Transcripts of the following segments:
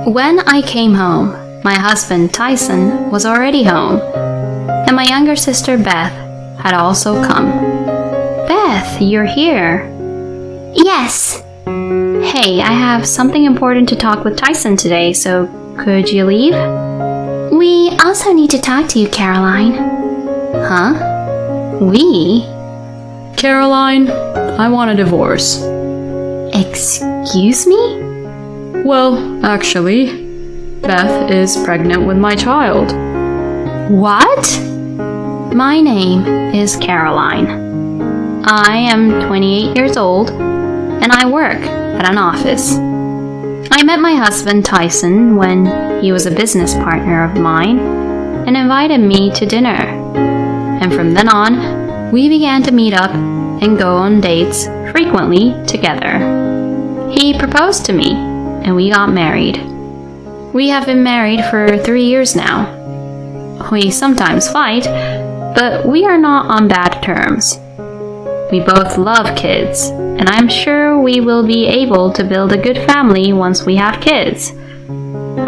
When I came home, my husband Tyson was already home, and my younger sister Beth had also come. Beth, you're here. Yes. Hey, I have something important to talk with Tyson today, so could you leave? We also need to talk to you, Caroline. Huh? We? Caroline, I want a divorce. Excuse me? Well, actually, Beth is pregnant with my child. What? My name is Caroline. I am 28 years old, and I work at an office. I met my husband Tyson when he was a business partner of mine and invited me to dinner. And from then on, we began to meet up and go on dates frequently together. He proposed to me, and we got married. We have been married for 3 years now. We sometimes fight, but we are not on bad terms. We both love kids, and I'm sure we will be able to build a good family once we have kids.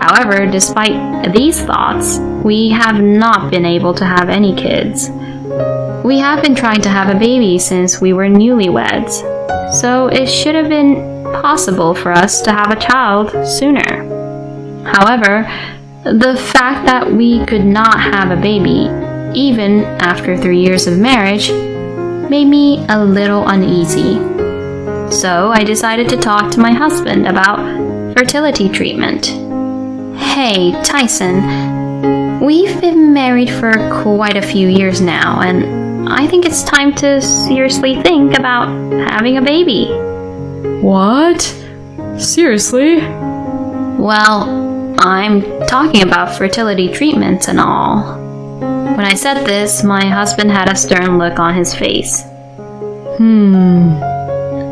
However, despite these thoughts, we have not been able to have any kids. We have been trying to have a baby since we were newlyweds, so it should have been possible for us to have a child sooner. However, the fact that we could not have a baby, even after 3 years of marriage, made me a little uneasy. So I decided to talk to my husband about fertility treatment. Hey, Tyson, we've been married for quite a few years now, and I think it's time to seriously think about having a baby. What? Seriously? Well, I'm talking about fertility treatments and all. When I said this, my husband had a stern look on his face.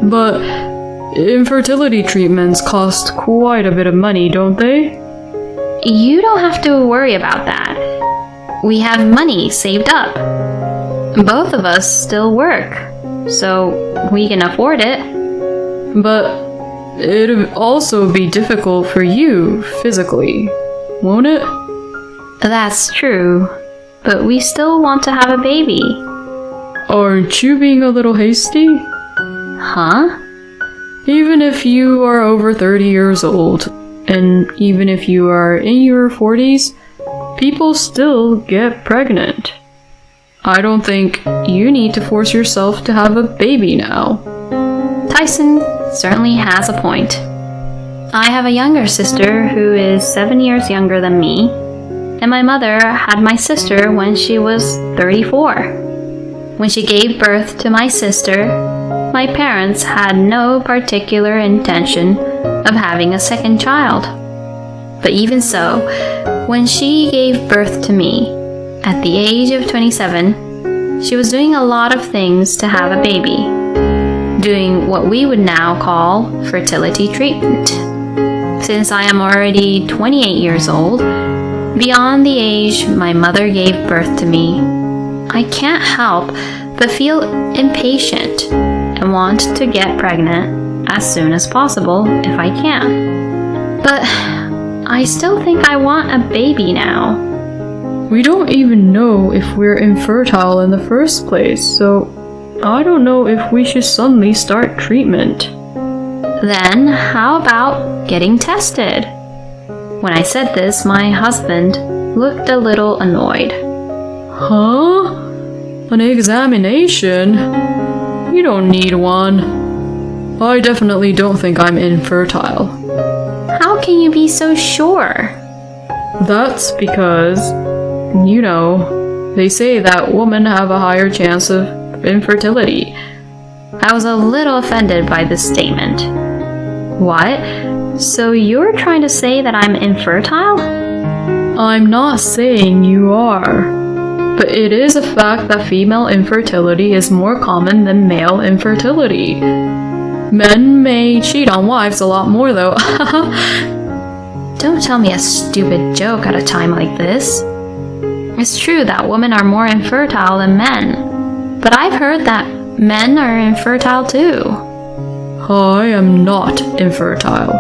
But infertility treatments cost quite a bit of money, don't they? You don't have to worry about that. We have money saved up. Both of us still work, so we can afford it. But it'd also be difficult for you physically, won't it? That's true, but we still want to have a baby. Aren't you being a little hasty? Huh? Even if you are over 30 years old, and even if you are in your 40s, people still get pregnant. I don't think you need to force yourself to have a baby now. Tyson certainly has a point. I have a younger sister who is 7 years younger than me, and my mother had my sister when she was 34. When she gave birth to my sister, my parents had no particular intention of having a second child. But even so, when she gave birth to me, at the age of 27, she was doing a lot of things to have a baby, doing what we would now call fertility treatment. Since I am already 28 years old, beyond the age my mother gave birth to me, I can't help but feel impatient and want to get pregnant as soon as possible if I can. But I still think I want a baby now. We don't even know if we're infertile in the first place, so I don't know if we should suddenly start treatment. Then how about getting tested? When I said this, my husband looked a little annoyed. Huh? An examination? You don't need one. I definitely don't think I'm infertile. How can you be so sure? That's because, you know, they say that women have a higher chance of infertility. I was a little offended by this statement. What? So you're trying to say that I'm infertile? I'm not saying you are, but it is a fact that female infertility is more common than male infertility. Men may cheat on wives a lot more though. Don't tell me a stupid joke at a time like this. It's true that women are more infertile than men, but I've heard that men are infertile too. I am not infertile.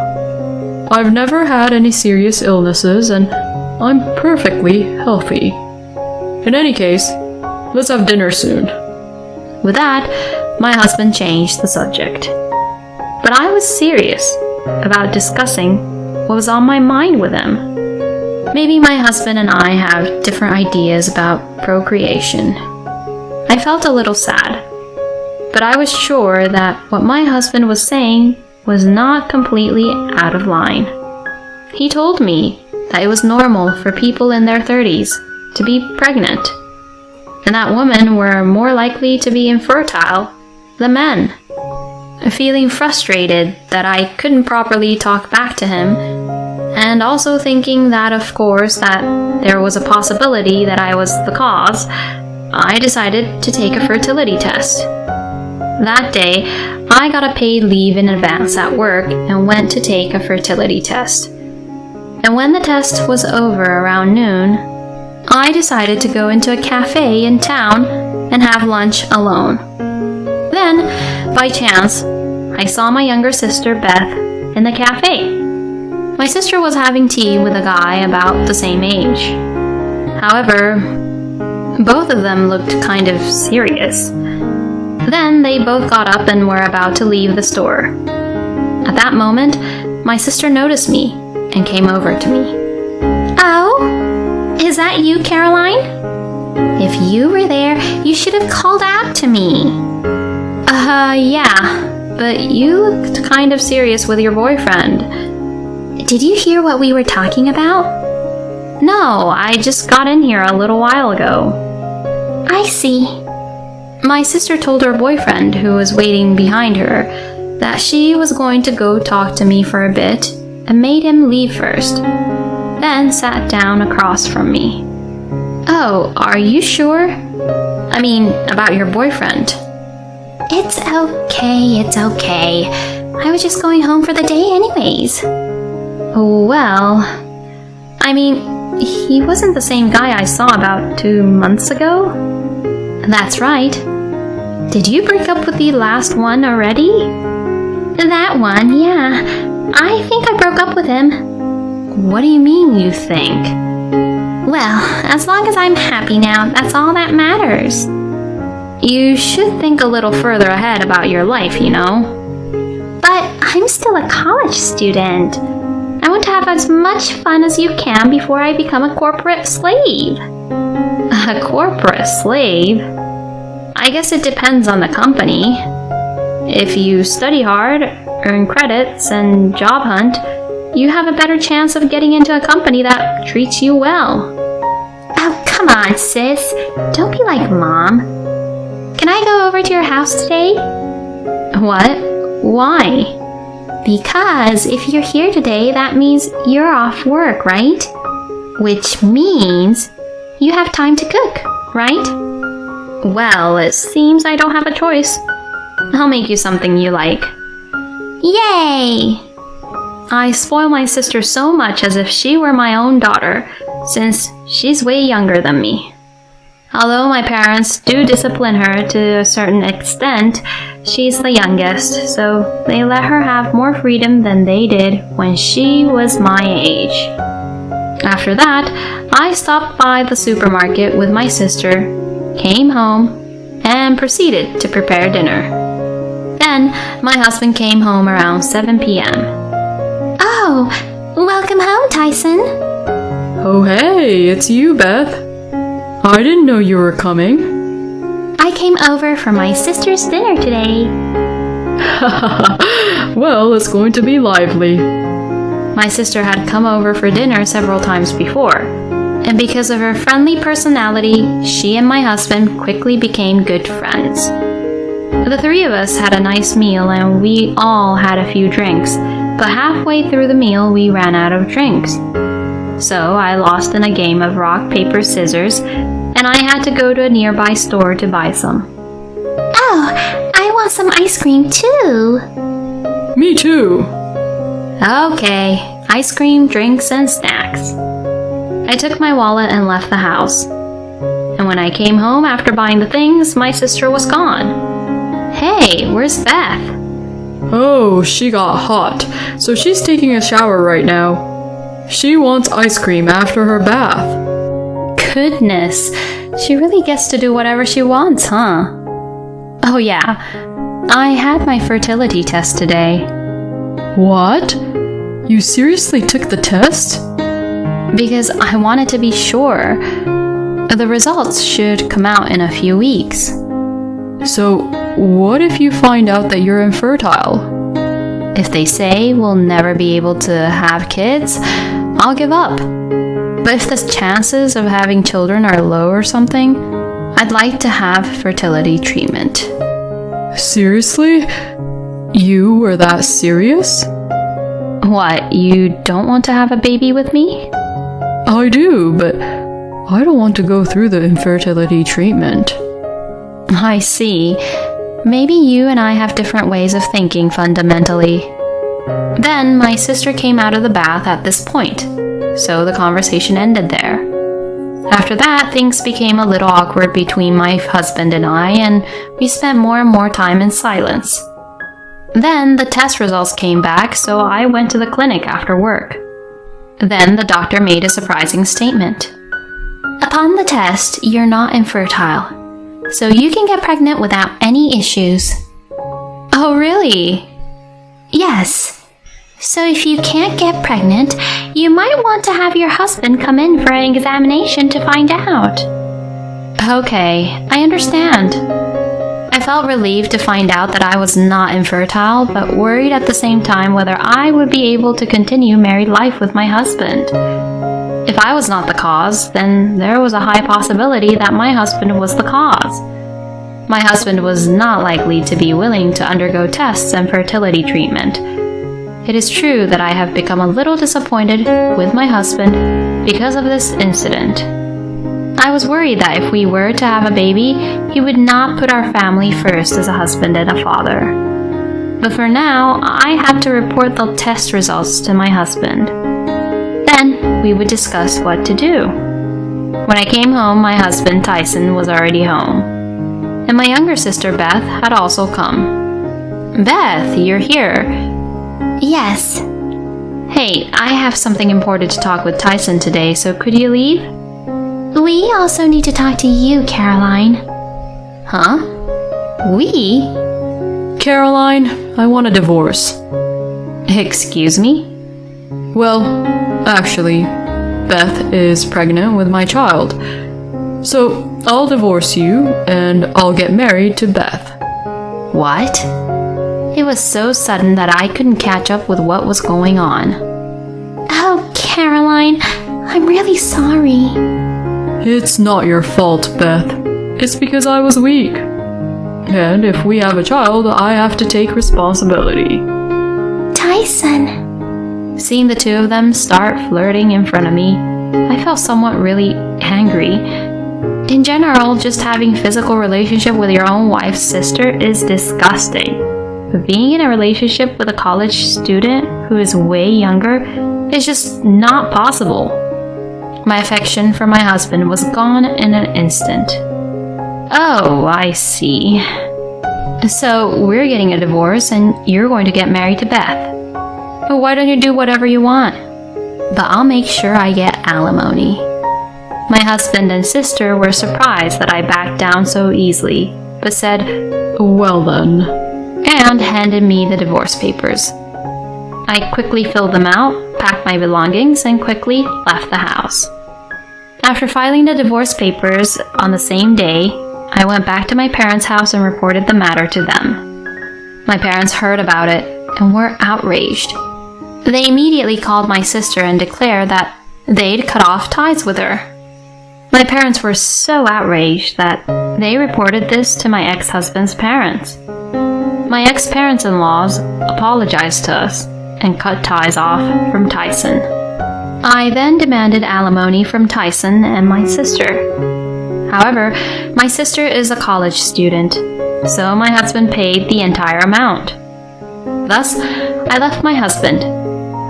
I've never had any serious illnesses and I'm perfectly healthy. In any case, let's have dinner soon. With that, my husband changed the subject. But I was serious about discussing what was on my mind with him. Maybe my husband and I have different ideas about procreation. I felt a little sad, but I was sure that what my husband was saying was not completely out of line. He told me that it was normal for people in their 30s to be pregnant, and that women were more likely to be infertile than men. Feeling frustrated that I couldn't properly talk back to him, and also thinking that of course that there was a possibility that I was the cause, I decided to take a fertility test. That day, I got a paid leave in advance at work and went to take a fertility test. And when the test was over around noon, I decided to go into a cafe in town and have lunch alone. Then, by chance, I saw my younger sister Beth in the cafe. My sister was having tea with a guy about the same age. However, both of them looked kind of serious. Then they both got up and were about to leave the store. At that moment, my sister noticed me and came over to me. Oh, is that you, Caroline? If you were there, you should have called out to me. Yeah, but you looked kind of serious with your boyfriend. Did you hear what we were talking about? No, I just got in here a little while ago. I see. My sister told her boyfriend, who was waiting behind her, that she was going to go talk to me for a bit and made him leave first, then sat down across from me. Oh, are you sure? I mean, about your boyfriend. It's okay. I was just going home for the day anyways. Well, I mean, he wasn't the same guy I saw about 2 months ago? That's right. Did you break up with the last one already? That one, yeah. I think I broke up with him. What do you mean, you think? Well, as long as I'm happy now, that's all that matters. You should think a little further ahead about your life, you know. But I'm still a college student. I want to have as much fun as you can before I become a corporate slave. A corporate slave? I guess it depends on the company. If you study hard, earn credits, and job hunt, you have a better chance of getting into a company that treats you well. Oh, come on, sis. Don't be like Mom. Can I go over to your house today? What? Why? Because if you're here today, that means you're off work, right? Which means you have time to cook, right? Well, it seems I don't have a choice. I'll make you something you like. Yay! I spoil my sister so much as if she were my own daughter, since she's way younger than me. Although my parents do discipline her to a certain extent, she's the youngest, so they let her have more freedom than they did when she was my age. After that, I stopped by the supermarket with my sister, came home, and proceeded to prepare dinner. Then, my husband came home around 7 p.m. Oh, welcome home, Tyson. Oh hey, it's you, Beth. I didn't know you were coming. I came over for my sister's dinner today. Well, it's going to be lively. My sister had come over for dinner several times before, and because of her friendly personality, she and my husband quickly became good friends. The three of us had a nice meal and we all had a few drinks, but halfway through the meal we ran out of drinks. So I lost in a game of rock, paper, scissors, and I had to go to a nearby store to buy some. Oh, I want some ice cream too. Me too. Okay, ice cream, drinks, and snacks. I took my wallet and left the house. And when I came home after buying the things, my sister was gone. Hey, where's Beth? Oh, she got hot, so she's taking a shower right now. She wants ice cream after her bath. Goodness, she really gets to do whatever she wants, huh? Oh yeah, I had my fertility test today. What? You seriously took the test? Because I wanted to be sure. The results should come out in a few weeks. So, what if you find out that you're infertile? If they say we'll never be able to have kids, I'll give up. But if the chances of having children are low or something, I'd like to have fertility treatment. Seriously? You were that serious? What, you don't want to have a baby with me? I do, but I don't want to go through the infertility treatment. I see. Maybe you and I have different ways of thinking fundamentally. Then my sister came out of the bath at this point, so the conversation ended there. After that, things became a little awkward between my husband and I, and we spent more and more time in silence. Then the test results came back, so I went to the clinic after work. Then the doctor made a surprising statement. Upon the test, you're not infertile, so you can get pregnant without any issues. Oh, really? Yes. So if you can't get pregnant, you might want to have your husband come in for an examination to find out. Okay, I understand. I felt relieved to find out that I was not infertile, but worried at the same time whether I would be able to continue married life with my husband. If I was not the cause, then there was a high possibility that my husband was the cause. My husband was not likely to be willing to undergo tests and fertility treatment. It is true that I have become a little disappointed with my husband because of this incident. I was worried that if we were to have a baby, he would not put our family first as a husband and a father. But for now, I had to report the test results to my husband. Then we would discuss what to do. When I came home, my husband Tyson was already home. And my younger sister Beth had also come. Beth, you're here. Yes. Hey, I have something important to talk with Tyson today, so could you leave? We also need to talk to you, Caroline. Huh? We? Caroline, I want a divorce. Excuse me? Well, actually, Beth is pregnant with my child. So, I'll divorce you, and I'll get married to Beth. What? It was so sudden that I couldn't catch up with what was going on. Oh, Caroline, I'm really sorry. It's not your fault, Beth. It's because I was weak. And if we have a child, I have to take responsibility. Tyson. Seeing the two of them start flirting in front of me, I felt somewhat really angry. In general, just having physical relationship with your own wife's sister is disgusting. But being in a relationship with a college student who is way younger is just not possible. My affection for my husband was gone in an instant. Oh, I see. So we're getting a divorce and you're going to get married to Beth. But why don't you do whatever you want? But I'll make sure I get alimony. My husband and sister were surprised that I backed down so easily, but said, Well then. And handed me the divorce papers. I quickly filled them out, packed my belongings, and quickly left the house. After filing the divorce papers on the same day, I went back to my parents' house and reported the matter to them. My parents heard about it and were outraged. They immediately called my sister and declared that they'd cut off ties with her. My parents were so outraged that they reported this to my ex-husband's parents. My ex-parents-in-laws apologized to us and cut ties off from Tyson. I then demanded alimony from Tyson and my sister. However, my sister is a college student, so my husband paid the entire amount. Thus, I left my husband,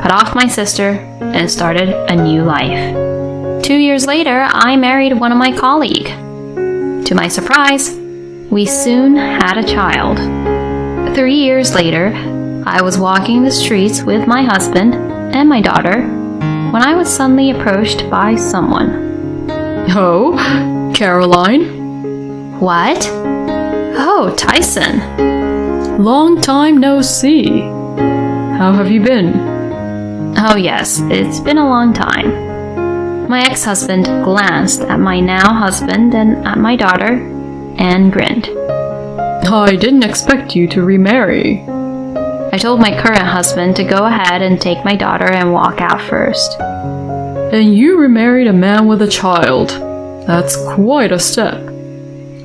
cut off my sister, and started a new life. 2 years later, I married one of my colleagues. To my surprise, we soon had a child. 3 years later, I was walking the streets with my husband and my daughter when I was suddenly approached by someone. Oh, Caroline? What? Oh, Tyson. Long time no see. How have you been? Oh, yes, it's been a long time. My ex-husband glanced at my now husband and at my daughter and grinned. I didn't expect you to remarry. I told my current husband to go ahead and take my daughter and walk out first. And you remarried a man with a child. That's quite a step.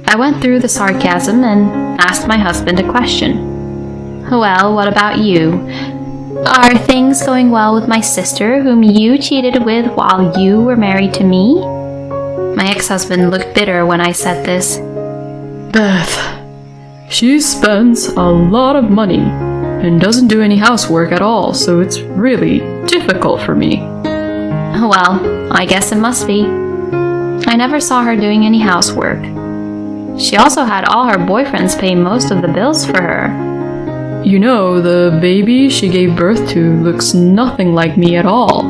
I went through the sarcasm and asked my husband a question. Well, what about you? Are things going well with my sister, whom you cheated with while you were married to me? My ex-husband looked bitter when I said this. Beth, she spends a lot of money and doesn't do any housework at all, so it's really difficult for me. Well, I guess it must be. I never saw her doing any housework. She also had all her boyfriends pay most of the bills for her. You know, the baby she gave birth to looks nothing like me at all.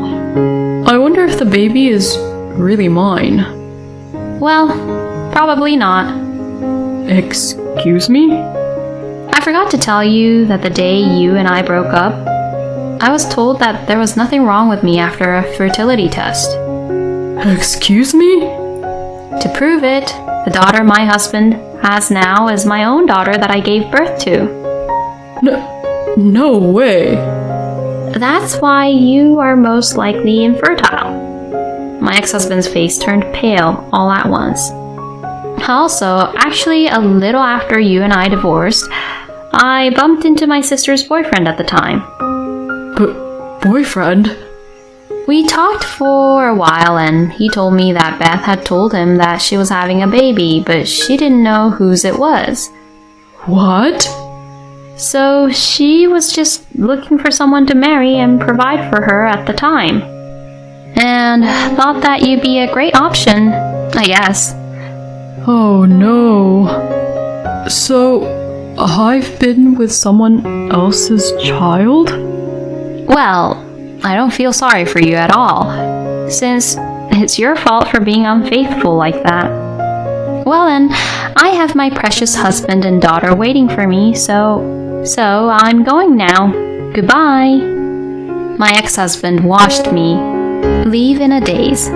I wonder if the baby is really mine. Well, probably not. Excuse me? I forgot to tell you that the day you and I broke up, I was told that there was nothing wrong with me after a fertility test. Excuse me? To prove it, the daughter my husband has now is my own daughter that I gave birth to. No way. That's why you are most likely infertile. My ex-husband's face turned pale all at once. Also, actually a little after you and I divorced, I bumped into my sister's boyfriend at the time. Boyfriend? We talked for a while and he told me that Beth had told him that she was having a baby, but she didn't know whose it was. What? So she was just looking for someone to marry and provide for her at the time. And thought that you'd be a great option, I guess. Oh no. So, I've been with someone else's child? Well, I don't feel sorry for you at all, since it's your fault for being unfaithful like that. Well then, I have my precious husband and daughter waiting for me, so I'm going now. Goodbye. My ex-husband watched me leave in a daze.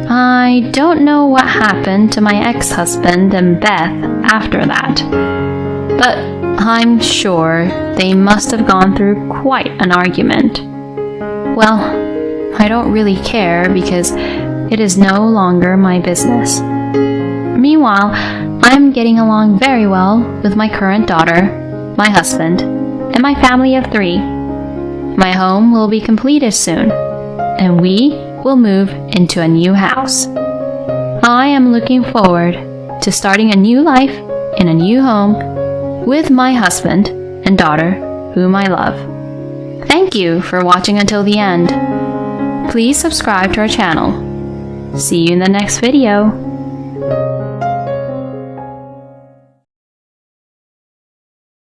I don't know what happened to my ex-husband and Beth after that, but I'm sure they must have gone through quite an argument. Well, I don't really care because it is no longer my business. Meanwhile, I'm getting along very well with my current daughter, my husband, and my family of 3. My home will be completed soon, and we will move into a new house. I am looking forward to starting a new life in a new home with my husband and daughter, whom I love. Thank you for watching until the end. Please subscribe to our channel. See you in the next video.